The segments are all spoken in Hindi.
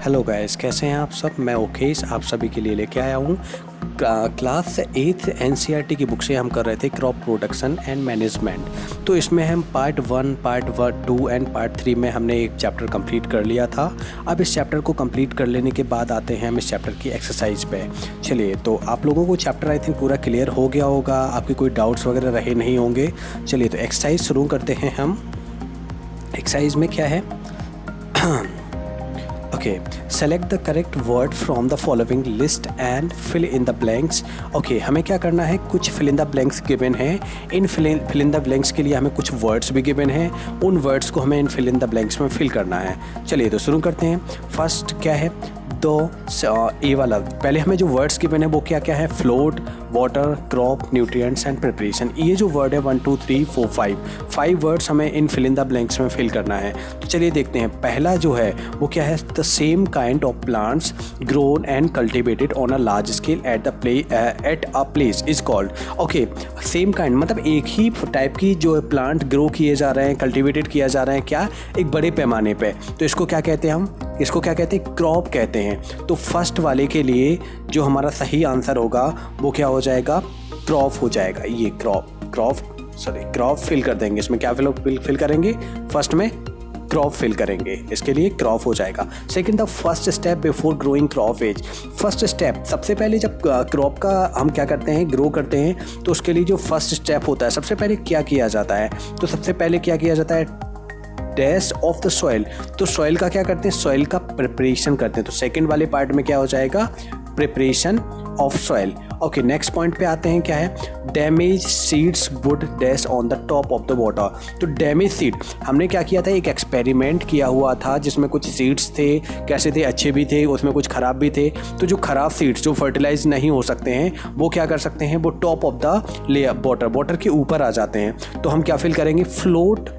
हेलो गाइस, कैसे हैं आप सब। मैं ओकेश आप सभी के लिए लेके आया हूँ क्लास 8 एनसीईआरटी की बुक से हम कर रहे थे क्रॉप प्रोडक्शन एंड मैनेजमेंट। तो इसमें हम पार्ट 1, पार्ट 2 एंड पार्ट 3 में हमने एक चैप्टर कंप्लीट कर लिया था। अब इस चैप्टर को कंप्लीट कर लेने के बाद आते हैं हम इस चैप्टर की एक्सरसाइज पे। चलिए, तो आप लोगों को चैप्टर आई थिंक पूरा क्लियर हो गया होगा, आपके कोई डाउट्स वगैरह रहे नहीं होंगे। चलिए, तो एक्सरसाइज शुरू करते हैं हम। एक्सरसाइज में क्या है? Okay, select the correct word from the following list and fill in the blanks. Okay, हमें क्या करना है, कुछ fill in the blanks given है। इन fill in the blanks के लिए हमें कुछ words भी given है, उन words को हमें इन fill in the blanks में fill करना है। चलिए, तो शुरू करते हैं। फर्स्ट क्या है? तो ए वाला, पहले हमें जो वर्ड्स गिवन है वो क्या क्या है? Float, water, crop, nutrients and preparation. ये जो वर्ड है 1 2 3 4 5 वर्ड्स हमें इन फिल इन द ब्लैंक्स में फिल करना है। तो चलिए देखते हैं। पहला जो है वो क्या है? The same kind of plants grown and cultivated on a large scale at a place is called. Okay, same kind मतलब एक ही टाइप की जो प्लांट ग्रो किए जा रहे हैं, कल्टिवेटेड किया जा रहा है, क्या एक बड़े पैमाने पे। तो इसको क्या कहते हैं? हम इसको क्या कहते हैं? क्रॉप कहते हैं। तो फर्स्ट वाले के लिए जो हमारा सही आंसर होगा वो क्या हो जाएगा? क्रॉप हो जाएगा। ये क्रॉप फिल कर देंगे। इसमें क्या फिल करेंगे? फर्स्ट में क्रॉप फिल करेंगे, इसके लिए क्रॉप हो जाएगा। Second, the first step before growing crop age. First step, सबसे पहले जब क्रॉप का हम क्या करते हैं, ग्रो करते हैं, तो उसके लिए जो फर्स्ट स्टेप होता है, सबसे पहले क्या किया जाता है? तो सबसे पहले क्या किया जाता है? Test of the soil. तो सॉइल का क्या करते हैं? सॉइल का प्रिपरेशन करते हैं। तो सेकंड वाले पार्ट में क्या हो जाएगा? Preparation of soil. Okay, next point पे आते हैं। क्या है? Damage seeds would dash on the top of the water. तो डैमेज सीड, हमने क्या किया था? एक एक्सपेरिमेंट किया हुआ था जिसमें कुछ सीड्स थे, कैसे थे? अच्छे भी थे, उसमें कुछ ख़राब भी थे। तो जो ख़राब सीड्स जो फर्टिलाइज नहीं हो सकते हैं वो क्या कर सकते हैं? वो top of the layer water के ऊपर आ जाते हैं। तो हम क्या फिल करेंगे? Float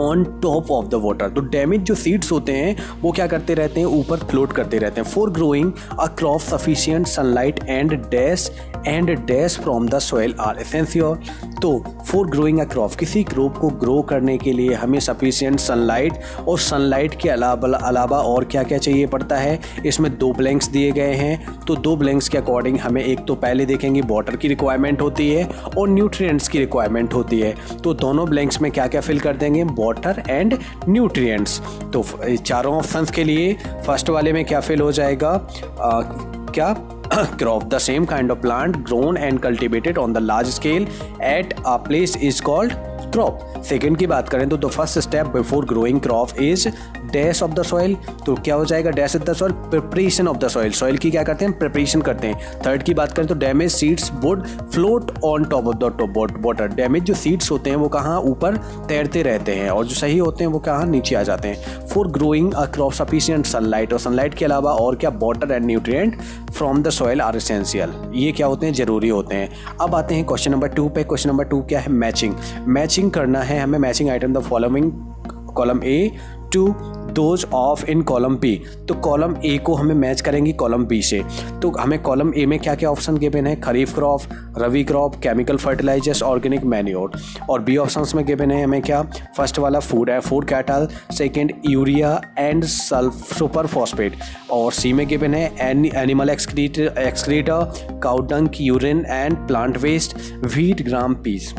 on top of the water. तो डैमेज जो सीड्स होते हैं वो क्या करते रहते हैं? ऊपर फ्लोट करते रहते हैं। For growing a crop sufficient sunlight and dash from the soil are essential. तो फॉर ग्रोइंग अ क्रॉप, किसी क्रॉप को ग्रो करने के लिए हमें सफिशिएंट सनलाइट और सनलाइट के अलावा और क्या क्या चाहिए पड़ता है? इसमें 2 ब्लैंक्स दिए गए हैं। तो 2 ब्लैंक्स के अकॉर्डिंग हमें एक तो पहले देखेंगे वाटर की रिक्वायरमेंट होती है और न्यूट्रिएंट्स की रिक्वायरमेंट होती है। तो दोनों ब्लैंक्स में क्या क्या फिल कर देंगे? Water and nutrients. तो चारों ऑप्शंस के लिए फर्स्ट वाले में क्या फिल हो जाएगा? क्या? Crop, the same kind of plant grown and cultivated on the large scale at a place is called crop. Second की बात करें तो the first step before growing crop is dash of the soil. तो क्या हो जाएगा? Dash of the soil, preparation of the soil. Soil की क्या करते हैं? प्रिपरेशन करते हैं। थर्ड की बात करें तो damage seeds would float on top of the water. Damage जो सीड्स होते हैं वो कहाँ? ऊपर तैरते रहते हैं, और जो सही होते हैं वो कहाँ? नीचे आ जाते हैं। For growing a crop sufficient sunlight, और सनलाइट के अलावा और क्या? Water and nutrient from the soil are essential. ये क्या होते हैं? जरूरी होते हैं। अब आते हैं क्वेश्चन नंबर 2 पे। क्वेश्चन नंबर 2 क्या है? मैचिंग करना है हमें। Matching item the following column A to those of in column B. तो कॉलम ए को हमें मैच करेंगे कॉलम बी से। तो हमें कॉलम ए में क्या क्या ऑप्शन गिवन है? Kharif crop, rabi crop, chemical fertilisers, organic manure. और बी ऑप्शंस में गिवन है हमें क्या? फर्स्ट वाला फूड है, food cattle, second urea and super phosphate, और सी में गिवन है animal excreta, cow dung, urine and plant waste, wheat, gram, peas.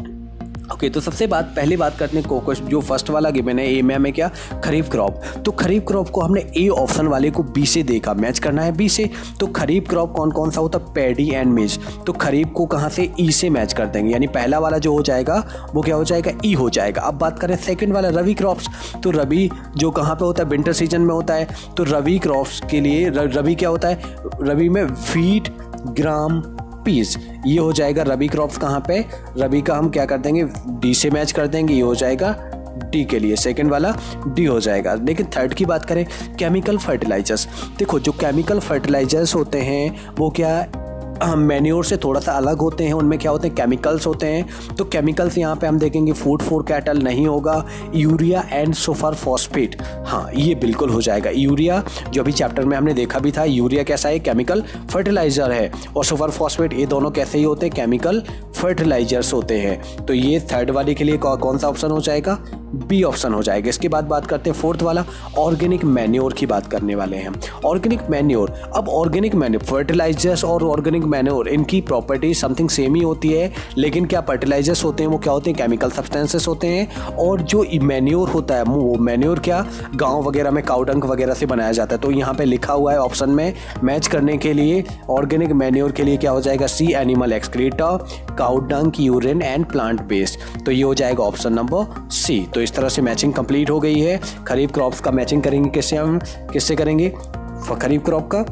Okay, तो सबसे पहले बात करते हैं कोकोश, जो फर्स्ट वाला गिवन है ए में हमें क्या? खरीफ क्रॉप। तो खरीफ क्रॉप को हमने ए ऑप्शन वाले को बी से देखा, मैच करना है बी से। तो खरीफ क्रॉप कौन कौन सा होता है? पैडी एंड मेज। तो खरीफ को कहाँ से? ई से मैच कर देंगे, यानी पहला वाला जो हो जाएगा वो क्या हो जाएगा? ई हो जाएगा। अब बात करें सेकंड वाला रवि क्रॉप्स। तो रवि जो कहाँ पे होता है? विंटर सीजन में होता है। तो रवि क्रॉप्स के लिए रवि क्या होता है? रवि में व्हीट, ग्राम, पीस, ये हो जाएगा रबी क्रॉप्स। कहाँ पे? रबी का हम क्या कर देंगे? डी से मैच कर देंगे, ये हो जाएगा डी के लिए, सेकंड वाला डी हो जाएगा। लेकिन थर्ड की बात करें, केमिकल फर्टिलाइजर्स। देखो, जो केमिकल फर्टिलाइजर्स होते हैं वो क्या मैन्योर से थोड़ा सा अलग होते हैं, उनमें क्या होते हैं, केमिकल्स होते हैं। तो केमिकल्स यहाँ पे हम देखेंगे फूड फॉर कैटल नहीं होगा, यूरिया एंड सुपर फॉस्फेट, हाँ ये बिल्कुल हो जाएगा। यूरिया जो अभी चैप्टर में हमने देखा भी था, यूरिया कैसा है, केमिकल फर्टिलाइजर है, और सुपर फॉस्फेट ये दोनों कैसे ही होते हैं, केमिकल फर्टिलाइजर्स होते हैं। तो ये थर्ड वाले के लिए कौन सा ऑप्शन हो जाएगा, बी ऑप्शन हो जाएगा। इसके बाद बात करते हैं फोर्थ वाला, ऑर्गेनिक मैन्योर की बात करने वाले हैं। ऑर्गेनिक मैन्योर, अब ऑर्गेनिक मैन्योर, फर्टिलाइजर्स और ऑर्गेनिक मैन्योर इनकी प्रॉपर्टी समथिंग सेम ही होती है, लेकिन क्या फर्टिलाइजर्स होते हैं वो क्या होते हैं, केमिकल सब्सटेंसेस होते हैं, और जो मैन्योर होता है वो मैन्योर क्या गांव वगैरह में काउ डंग वगैरह से बनाया जाता है। तो यहाँ पे लिखा हुआ है ऑप्शन में मैच करने के लिए, ऑर्गेनिक मैन्योर के लिए क्या हो जाएगा, C animal excreta, cow dung, urine and plant waste. तो ये हो जाएगा ऑप्शन नंबर सी। तो इस तरह से मैचिंग कंप्लीट हो गई है। खरीफ क्रॉप्स का मैचिंग करेंगे किससे, हम किससे करेंगे, खरीफ क्रॉप का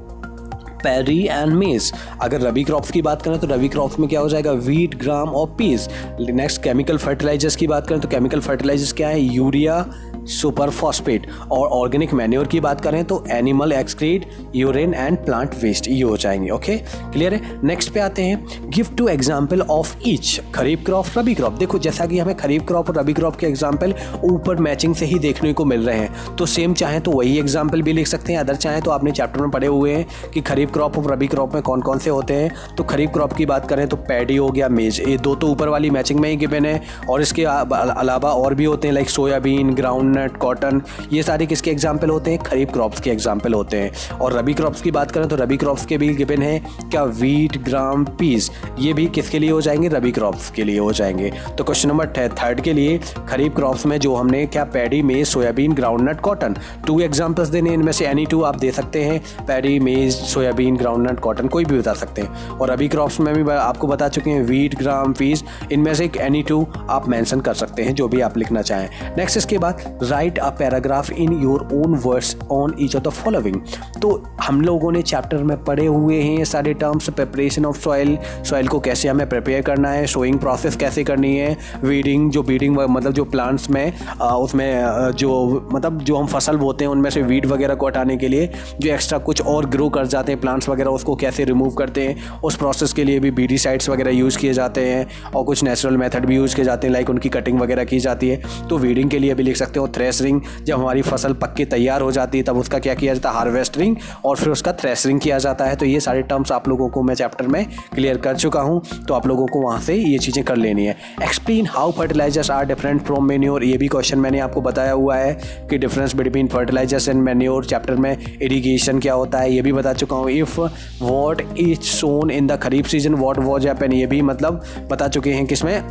पैडी एंड मेज। अगर रबी क्रॉप्स की बात करें तो रबी क्रॉप्स में क्या हो जाएगा, वीट, ग्राम और पीस। नेक्स्ट केमिकल फर्टिलाइजर्स की बात करें तो केमिकल फर्टिलाइजर्स क्या है, यूरिया, सुपर फॉस्फेट। और ऑर्गेनिक मैन्योर की बात करें तो animal excreta, urine and plant waste, ये हो जाएंगे। ओके क्लियर है। नेक्स्ट पे आते हैं, give two example of each, kharif crop, rabi crop. देखो जैसा कि हमें खरीफ क्रॉप और रबी क्रॉप के एग्जाम्पल ऊपर मैचिंग से ही देखने को मिल रहे हैं, तो सेम चाहे तो वही एग्जाम्पल भी लिख सकते हैं, अदर चाहे तो आपने चैप्टर में पढ़े हुए हैं कि खरीफ क्रॉप और रबी क्रॉप में कौन कौन से होते हैं। तो खरीफ क्रॉप की बात करें तो पैडी हो गया, मेज, ये दो तो ऊपर वाली मैचिंग में ही गिवन है, और इसके अलावा और भी होते हैं लाइक सोयाबीन, ग्राउंडनट, कॉटन, ये सारे किसके एग्जाम्पल होते हैं, खरीफ क्रॉप्स के एग्जाम्पल होते हैं। और रबी क्रॉप्स की बात करें तो रबी क्रॉप्स के भी गिवन है क्या, वीट, ग्राम, पीस, ये भी किसके लिए हो जाएंगे, रबी क्रॉप्स के लिए हो जाएंगे। तो क्वेश्चन नंबर थर्ड के लिए खरीफ क्रॉप्स में जो हमने क्या, पैडी, मेज, सोयाबीन, ग्राउंडनट, कॉटन, 2 एग्जाम्पल्स देने, इनमें से एनी 2 आप दे सकते हैं, पैडी, मेज, सोयाबीन, ग्राउंडनट, कॉटन, कोई भी बता सकते हैं। और रबी क्रॉप्स में भी आपको बता चुके हैं वीट, ग्राम, पीस, इनमें से एनी 2 आप मेंशन कर सकते हैं, जो भी आप लिखना चाहें। नेक्स्ट इसके बाद, right a paragraph in your own words on each of the following. तो हम लोगों ने चैप्टर में पढ़े हुए हैं सारे terms, preparation of soil, soil को कैसे हमें प्रिपेयर करना है, सोइंग प्रोसेस कैसे करनी है, वीडिंग, जो बीडिंग मतलब जो प्लांट्स में उसमें जो मतलब जो हम फसल बोते हैं उनमें से वीड वगैरह को हटाने के लिए जो एक्स्ट्रा कुछ और ग्रो कर जाते हैं प्लांट्स वगैरह, उसको कैसे रिमूव करते हैं, उस प्रोसेस के लिए भी बीडीसाइड्स वगैरह यूज़ किए जाते हैं, और कुछ नेचुरल मेथड भी यूज़ किए जाते हैं, लाइक उनकी कटिंग वगैरह की जाती है। तो वीडिंग के लिए भी लिख सकते हो थ्रेशरिंग, जब हमारी फसल पक के तैयार हो जाती है तब उसका क्या किया जाता है, हार्वेस्टिंग, और फिर उसका थ्रेशरिंग किया जाता है। तो ये सारे टर्म्स आप लोगों को मैं चैप्टर में क्लियर कर चुका हूँ, तो आप लोगों को वहाँ से ये चीज़ें कर लेनी है। Explain how fertilizers are different from manure, ये भी क्वेश्चन मैंने आपको बताया हुआ है कि difference between fertilizers and manure. Chapter में इरिगेशन क्या होता है ये भी बता चुका हूँ। If what is sown in the kharif season what was happen, ये भी मतलब बता चुके हैं किसमें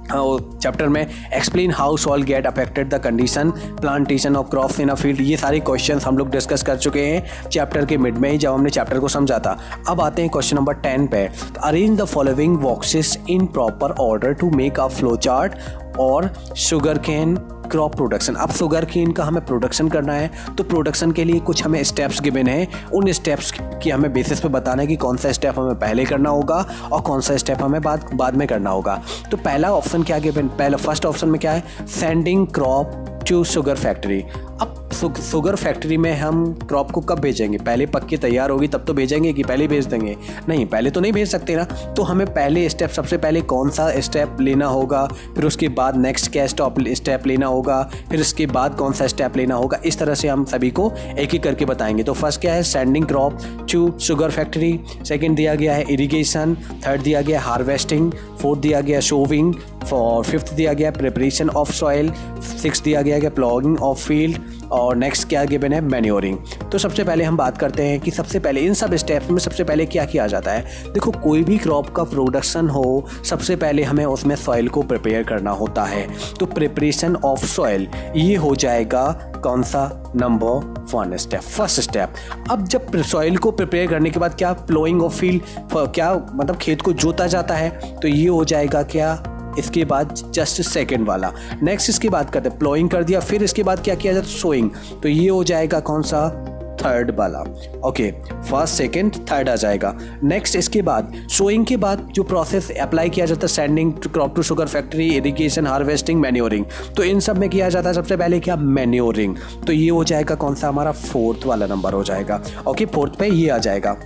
चैप्टर में। Explain how soil get affected the condition plantation of crops in a field, ये सारे क्वेश्चंस हम लोग डिस्कस कर चुके हैं चैप्टर के मिड में ही, जब हमने चैप्टर को समझा था। अब आते हैं क्वेश्चन नंबर 10 पे। Arrange the following boxes in proper order to make a flow chart और शुगर केन क्रॉप प्रोडक्शन। अब शुगर केन का हमें प्रोडक्शन करना है, तो प्रोडक्शन के लिए कुछ हमें स्टेप्स गिवन हैं, उन स्टेप्स की हमें बेसिस पे बताना है कि कौन सा स्टेप हमें पहले करना होगा और कौन सा स्टेप हमें बाद में करना होगा। तो पहला ऑप्शन क्या गिवन, पहला फर्स्ट ऑप्शन में क्या है, sending crop to sugar factory. अब शुगर फैक्ट्री में हम क्रॉप को कब भेजेंगे, पहले पक के तैयार होगी तब तो भेजेंगे कि पहले भेज देंगे, नहीं पहले तो नहीं भेज सकते ना। तो हमें पहले स्टेप, सबसे पहले कौन सा स्टेप लेना होगा, फिर उसके बाद नेक्स्ट क्या स्टेप लेना होगा, फिर इसके बाद कौन सा स्टेप लेना होगा, इस तरह से हम सभी को एक एक करके बताएंगे। तो फर्स्ट क्या है, sending crop to sugar factory, second दिया गया है इरीगेशन, थर्ड दिया गया हार्वेस्टिंग, फोर्थ दिया गया शोविंग, और फिफ्थ दिया गया प्रिपरेशन ऑफ सॉइल, सिक्स दिया गया है प्लॉगिंग ऑफ फील्ड, और नेक्स्ट क्या गिवन है, मैन्योरिंग। तो सबसे पहले हम बात करते हैं कि सबसे पहले इन सब स्टेप्स में सबसे पहले क्या किया जाता है। देखो कोई भी क्रॉप का प्रोडक्शन हो, सबसे पहले हमें उसमें सॉइल को प्रिपेयर करना होता है। तो प्रिपरेशन ऑफ सॉइल ये हो जाएगा कौन सा, नंबर 1 स्टेप, फर्स्ट स्टेप। अब जब सॉइल को प्रिपेयर करने के बाद क्या प्लोइंग ऑफ फील्ड, क्या मतलब खेत को जोता जाता है, तो ये हो जाएगा क्या, इसके बाद जस्ट सेकंड वाला। नेक्स्ट इसकी बात करते हैं, प्लोइंग कर दिया, फिर इसके बाद क्या किया जाता है, सोइंग, तो ये हो जाएगा कौन सा, थर्ड वाला। ओके, फर्स्ट सेकंड थर्ड आ जाएगा। नेक्स्ट इसके बाद सोइंग के बाद जो प्रोसेस अप्लाई किया जाता है, sending crop to sugar factory, irrigation, harvesting, manuring, तो इन सब में किया जाता है सबसे पहले क्या, मैन्योरिंग। तो ये हो जाएगा कौन सा हमारा, फोर्थ वाला नंबर हो जाएगा। ओके, फोर्थ पे ये आ जाएगा।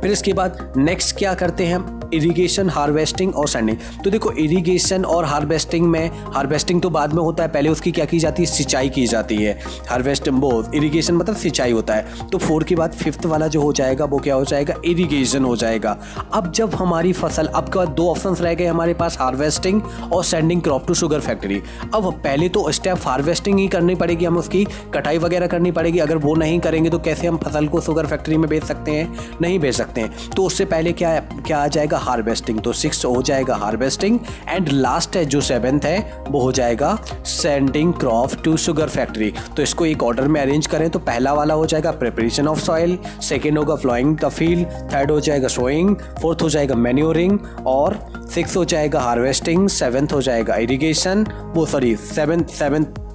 फिर इसके बाद नेक्स्ट क्या करते हैं हम, इरिगेशन, हार्वेस्टिंग और सैंडिंग। तो देखो इरिगेशन और हार्वेस्टिंग में, हार्वेस्टिंग तो बाद में होता है, पहले उसकी क्या की जाती है, सिंचाई की जाती है। हार्वेस्टिंग वो इरिगेशन मतलब सिंचाई होता है। तो 4 के बाद 5th वाला जो हो जाएगा वो क्या हो जाएगा, इरिगेशन हो जाएगा। अब जब हमारी फसल, अब के बाद 2 ऑप्शंस रह गए हमारे पास, हार्वेस्टिंग और sending crop to sugar factory. अब पहले तो स्टेप हार्वेस्टिंग ही करनी पड़ेगी, हम उसकी कटाई वगैरह करनी पड़ेगी। अगर वो नहीं करेंगे तो कैसे हम फसल को शुगर फैक्ट्री में बेच सकते हैं, नहीं बेच सकते हैं। तो उससे पहले क्या आ जाएगा, हार्वेस्टिंग। तो 6 हो जाएगा हार्वेस्टिंग एंड लास्ट है जो 7th है वो हो जाएगा sending crop to sugar factory. तो इसको एक ऑर्डर में अरेंज करें तो पहला वाला हो जाएगा प्रिपरेशन ऑफ सॉइल, सेकेंड होगा फ्लोइंग द फील्ड, थर्ड हो जाएगा सोइंग, फोर्थ हो जाएगा मैन्योरिंग और 6th हो जाएगा हार्वेस्टिंग, 7th हो जाएगा इरिगेशन, वो सॉरी 7th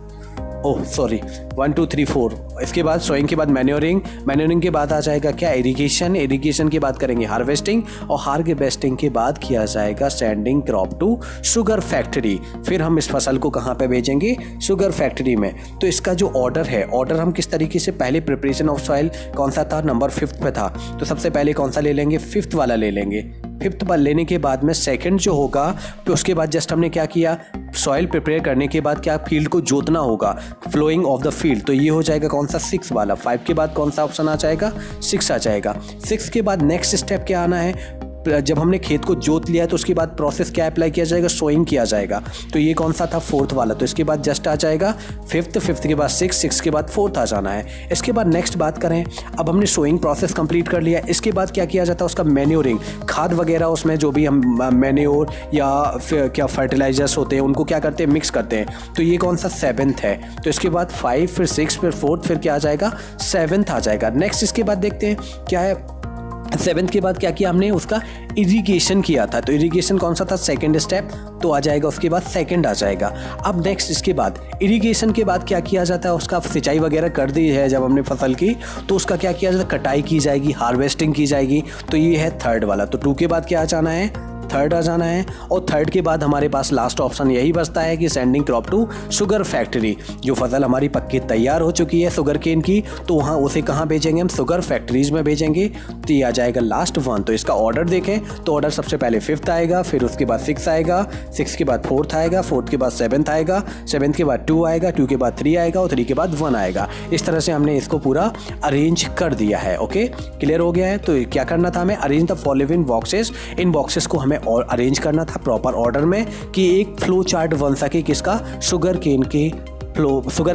1 2 3 4। इसके बाद सोइंग के बाद मैन्योरिंग के बाद आ जाएगा क्या, इरिगेशन के बाद करेंगे हार्वेस्टिंग और हार्वेस्टिंग के बाद किया जाएगा sending crop to sugar factory. फिर हम इस फसल को कहाँ पे भेजेंगे, शुगर फैक्ट्री में। तो इसका जो ऑर्डर है, ऑर्डर हम किस तरीके से, पहले प्रिपरेशन ऑफ सॉइल कौन सा था, नंबर 5th पे था, तो सबसे पहले कौन सा ले लेंगे, 5th वाला ले लेंगे। 5th वाला लेने के बाद में सेकंड जो होगा, तो उसके बाद जस्ट हमने क्या किया, सॉइल प्रिपेयर करने के बाद क्या, फील्ड को जोतना होगा, फ्लोइंग ऑफ द फील्ड। तो ये हो जाएगा कौन सा, 6 वाला। 5 के बाद कौन सा ऑप्शन आ जाएगा, 6 आ जाएगा। 6 के बाद नेक्स्ट स्टेप क्या आना है, जब हमने खेत को जोत लिया तो उसके बाद प्रोसेस क्या अप्लाई किया जाएगा, सोइंग किया जाएगा। तो ये कौन सा था, 4th वाला। तो इसके बाद जस्ट आ जाएगा 5th के बाद 6 के बाद 4th आ जाना है। इसके बाद नेक्स्ट बात करें, अब हमने सोइंग प्रोसेस कंप्लीट कर लिया। इसके बाद क्या किया जाता है, उसका मैन्योरिंग, खाद वगैरह उसमें जो भी हम मैन्योर या क्या फर्टिलाइजर्स होते हैं उनको क्या करते हैं, मिक्स करते हैं। तो ये कौन सा, 7th है। तो इसके बाद 5 फिर 6 फिर 4th फिर क्या आ जाएगा, 7th आ जाएगा। नेक्स्ट इसके बाद देखते हैं क्या है, 7th के बाद क्या किया हमने, उसका इरिगेशन किया था। तो इरिगेशन कौन सा था, सेकंड स्टेप, तो आ जाएगा उसके बाद 2nd आ जाएगा। अब नेक्स्ट इसके बाद इरिगेशन के बाद क्या किया जाता है, उसका सिंचाई वगैरह कर दी है जब हमने फसल की, तो उसका क्या किया जाता है, कटाई की जाएगी, हार्वेस्टिंग की जाएगी। तो ये है 3rd वाला। तो 2 के बाद क्या आ जाना है, 3rd आ जाना है। और 3rd के बाद हमारे पास लास्ट ऑप्शन यही बचता है कि sending crop to sugar factory. जो फसल हमारी पक्की तैयार हो चुकी है शुगर केन की, तो वहाँ उसे कहाँ भेजेंगे, हम शुगर फैक्ट्रीज में भेजेंगे। तो ये आ जाएगा लास्ट 1। तो इसका ऑर्डर देखें तो ऑर्डर सबसे पहले 5th आएगा, फिर उसके बाद 6 आएगा, 6 के बाद 4th आएगा, 4th के बाद 7th आएगा, 7th के बाद 2 आएगा, 2 के बाद 3 आएगा और 3 के बाद 1 आएगा। इस तरह से हमने इसको पूरा अरेंज कर दिया है। ओके, क्लियर हो गया है। तो क्या करना था हमें, arrange the following boxes. In boxes को हमें और अरेंज करना था प्रॉपर ऑर्डर में कि एक फ्लो चार्ट बन सके किसका, शुगर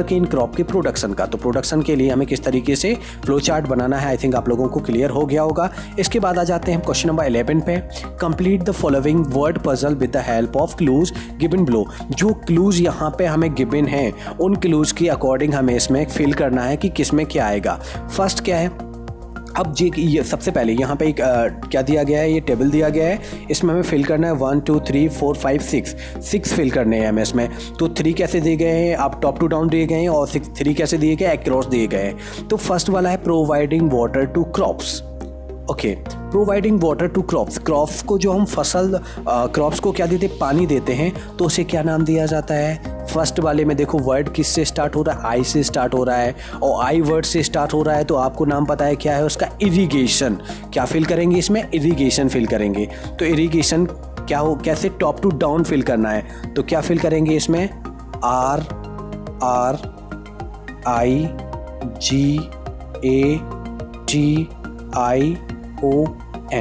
केन क्रॉप के प्रोडक्शन का। तो प्रोडक्शन के लिए हमें किस तरीके से फ्लो चार्ट बनाना है, आई थिंक आप लोगों को क्लियर हो गया होगा। इसके बाद आ जाते हैं क्वेश्चन नंबर 11 पे, complete the following word puzzle with the help of clues given below. जो क्लूज यहाँ पे हमें गिवन है उन क्लूज के अकॉर्डिंग हमें इसमें फिल करना है कि किसमें क्या आएगा। फर्स्ट क्या है, अब ये सबसे पहले यहाँ पे एक क्या दिया गया है, ये टेबल दिया गया है, इसमें हमें फिल करना है 1 2 3 4 5 6 फिल करने हैं हमें इसमें। तो 3 कैसे दिए गए हैं, आप टॉप टू डाउन दिए गए हैं, और 3 कैसे दिए गए, अक्रॉस दिए गए हैं। तो फर्स्ट वाला है providing water to crops. Okay, providing water to crops को जो हम फसल क्रॉप्स को क्या देते, पानी देते हैं, तो उसे क्या नाम दिया जाता है। फर्स्ट वाले में देखो वर्ड किस से स्टार्ट हो रहा है, आई से स्टार्ट हो रहा है, और आई वर्ड से स्टार्ट हो रहा है, तो आपको नाम पता है क्या है उसका, इरिगेशन। क्या फिल करेंगे इसमें, इरिगेशन फिल करेंगे। तो इरिगेशन क्या हो, कैसे टॉप टू डाउन फिल करना है, तो क्या फिल करेंगे इसमें, RRIGAN,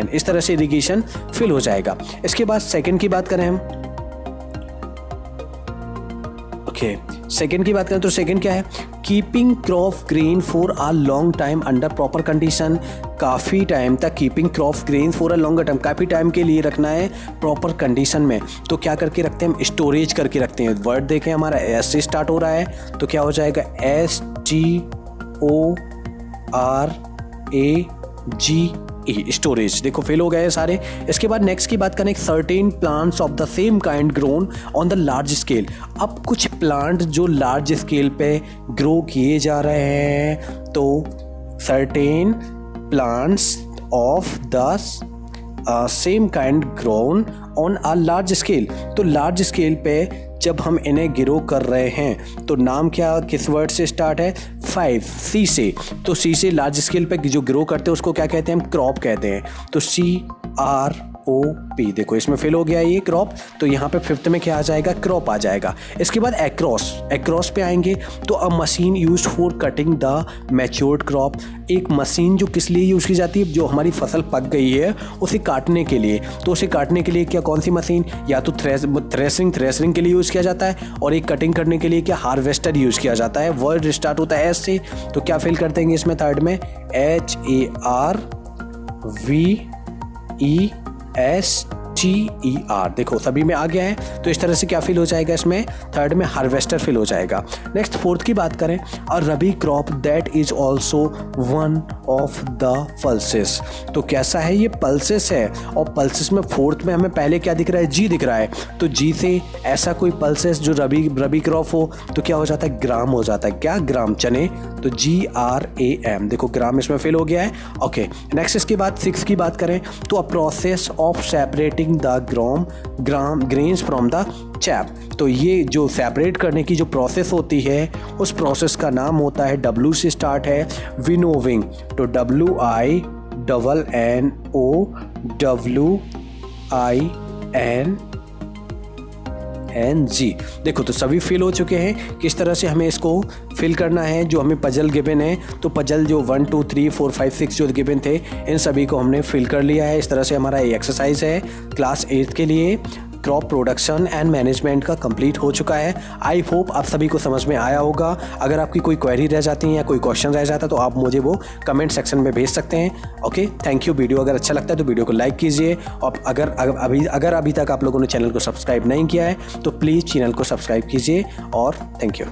इस तरह से इरिगेशन फिल हो जाएगा। इसके बाद सेकंड की बात करें हम, सेकंड की बात करें तो सेकंड क्या है, keeping crop green for a long time under proper condition. काफ़ी टाइम तक keeping crop green for a longer time, काफ़ी टाइम के लिए रखना है प्रॉपर कंडीशन में। तो क्या करके रखते हैं हम, स्टोरेज करके रखते हैं। वर्ड देखें हमारा S से स्टार्ट हो रहा है, तो क्या हो जाएगा, STORAGE, स्टोरेज। देखो फेल हो गए हैं सारे। इसके बाद नेक्स्ट की बात करें, certain plants of the same kind grown on the large scale. अब कुछ प्लांट जो लार्ज स्केल पे ग्रो किए जा रहे हैं, तो certain plants of the same kind grown on a large scale. तो लार्ज स्केल पे जब हम इन्हें ग्रो कर रहे हैं तो नाम क्या किस वर्ड से स्टार्ट है? 5 सी से। तो सी से लार्ज स्केल पे जो ग्रो करते हैं उसको क्या कहते हैं? हम क्रॉप कहते हैं। तो CROP, देखो इसमें फिल हो गया ये क्रॉप, तो यहाँ पे 5th में क्या आ जाएगा? क्रॉप आ जाएगा। इसके बाद एक्रॉस पे आएंगे तो अ machine used for cutting the matured crop, एक मशीन जो किस लिए यूज़ की जाती है? जो हमारी फसल पक गई है उसे काटने के लिए। तो उसे काटने के लिए क्या कौन सी मशीन? या तो थ्रेसरिंग के लिए यूज़ किया जाता है, और एक कटिंग करने के लिए क्या? हार्वेस्टर यूज़ किया जाता है। वर्ड स्टार्ट होता है एस से, तो क्या फिल कर देंगे इसमें थर्ड में? HARVESTER, देखो सभी में आ गया है। तो इस तरह से क्या फिल हो जाएगा इसमें? थर्ड में हार्वेस्टर फिल हो जाएगा। नेक्स्ट फोर्थ की बात करें, और rabi crop that is also one of the pulses, तो कैसा है? ये पल्सेस है, और पल्सेस में फोर्थ में हमें पहले क्या दिख रहा है? जी दिख रहा है। तो जी से ऐसा कोई पल्सेस जो रबी क्रॉप हो तो क्या हो जाता है? ग्राम हो जाता है। क्या? ग्राम, चने। तो GRAM, देखो ग्राम इसमें फिल हो गया है। ओके, नेक्स्ट इसके बाद 6 की बात करें तो a process of separating the grains from the chap, तो ये जो सेपरेट करने की जो प्रोसेस होती है उस प्रोसेस का नाम होता है, W से स्टार्ट है, विनोविंग। तो WINNOWING। देखो तो सभी फिल हो चुके हैं। किस तरह से हमें इसको फिल करना है? जो हमें पजल गिवन है, तो पजल जो 1 2 3 4 5 6 जो गिवन थे इन सभी को हमने फिल कर लिया है। इस तरह से हमारा ये एक्सरसाइज है क्लास 8 के लिए क्रॉप प्रोडक्शन एंड मैनेजमेंट का कंप्लीट हो चुका है। आई होप आप सभी को समझ में आया होगा। अगर आपकी कोई क्वेरी रह जाती है या कोई क्वेश्चन रह जाता है तो आप मुझे वो कमेंट सेक्शन में भेज सकते हैं। Okay, thank you. वीडियो अगर अच्छा लगता है तो वीडियो को लाइक कीजिए, और अगर अभी तक आप लोगों ने चैनल को सब्सक्राइब नहीं किया है तो प्लीज़ चैनल को सब्सक्राइब कीजिए, और थैंक यू।